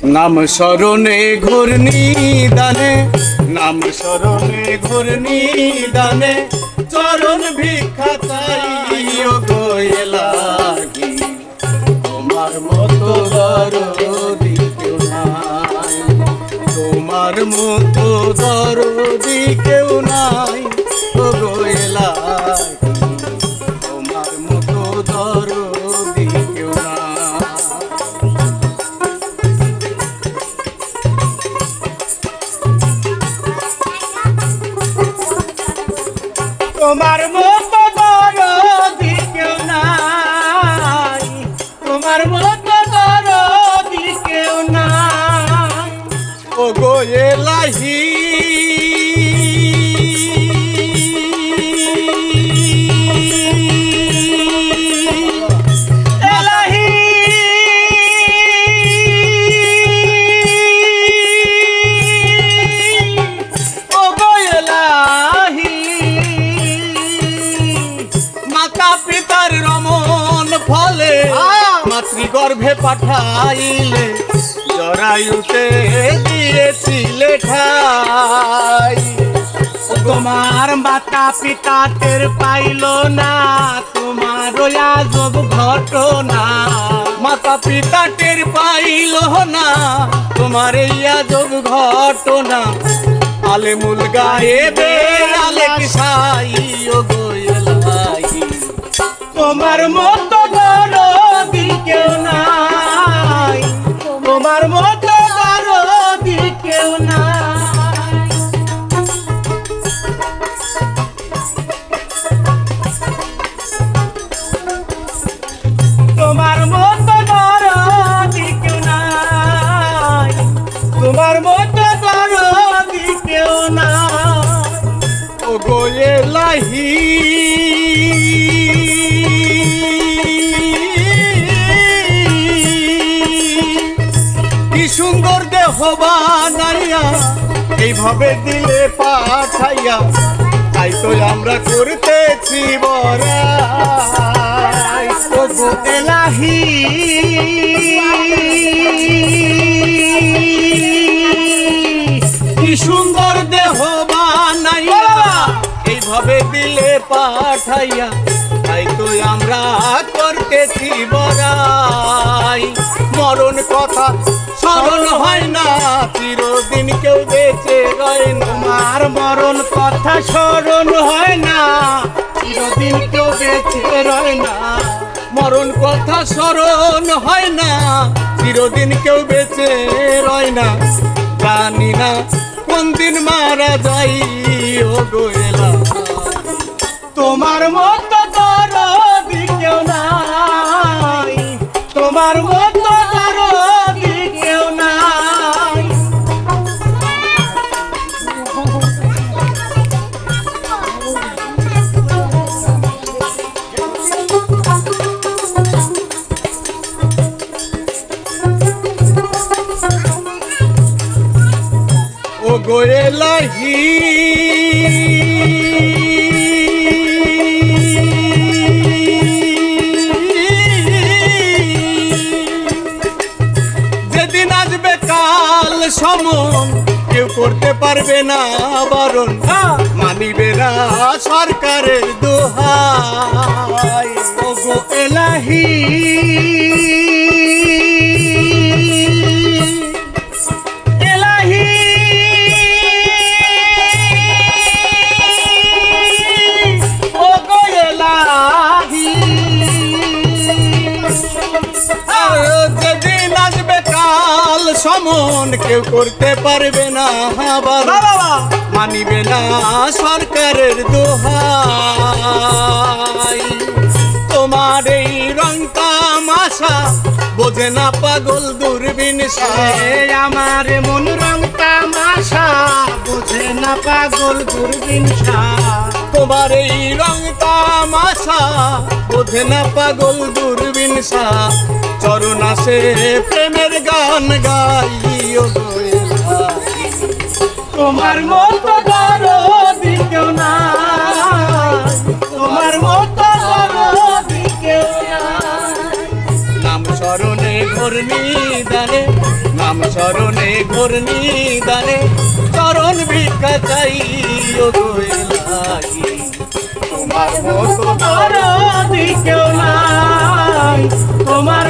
নাম স্মরণে ঘূর্ণি দানে, নাম স্মরণে ঘূর্ণি দানে, চরণ ভিক্ষা চাই ও গো এলাহি। তোমার মতো দরদি কেউ নাই, তোমার মতো দরদি কেউ নাই ও গো এলাহি। তোমার মতো দরদি কেউ নাই। তোমার মতো দরদি কেউ নাই, তোমার মতো দরদি কেউ নাই ও গো এলাহি। এলাহি ও গো এলাহি। মাতা পিতার রমন ফলে মাতৃগর্ভে পাঠাইলে, জরায়ুতে দিয়েছিলে ঠাই। তোমার মাতা পিতা টের পাইল না তোমার আজব ঘটনা, মাতা পিতা টের পাইল না তোমার এই আজব ঘটনা। আলেমুল গায়েবে আলেক সাই ও গো এলাহি। তোমার মতো দরদি কেউ নাই, তোমার মতো দরদি কেউ নাই। তোমার মতো দরদি কেউ নাই, তোমার মতো দরদি কেউ নাই ও গো এলাহি। কি সুন্দর দেহ বানাইয়া এইভাবে দিলে পাঠাইয়া, তাই তো আমরা করতেছি বড়াই ও গো এলাহি। কি সুন্দর দেহ বানাইয়া এইভাবে দিলে পাঠাইয়া, তাই তো আমরা করতেছি বড়াই। মরণ কথা স্মরণ হয় না, চিরদিন কেউ বেঁচে রয় না। আমার মরণ কথা স্মরণ হয় না, চিরদিন কেউ বেঁচে রয় না। মরণ কথা স্মরণ হয় না, চিরদিন কেউ বেঁচে রয় না। জানি না কোন দিন মারা যাই ও গো এলাহি। তোমার মতো দরদি কেউ নাই, তোমার মতো দরদি কেউ নাই। ও গো এলাহি। যেদিন আসবে কাল সমন, কেউ করতে পারবে না বারণ, মানিবে না সরকারের দোহাই ও গো এলাহি। যেদিন আসবে কাল সমন, কেউ করতে পারবে না মানিবে না সরকারের দোহাই। তোমার এই রং তামাশা বোঝে না পাগল দূরবীন সায়। আমার মন রং তামাশা বোঝে না পাগল দূরবীন সায়। তোমার এই রং তামাশা বোঝে না পাগল দূরবীন সায়। চরণ আসে প্রেমের গান গাই ও গো এলাহি। তোমার মতো দরদি কেউ নাই, তোমার মতো দরদি কেউ নাই। নাম স্মরণে ঘূর্ণি দানে, নাম স্মরণে ঘূর্ণি দানে চরণ ভিক্ষা চাই ও গো এলাহি তোমার মতো দরদি কেউ নাই তোমার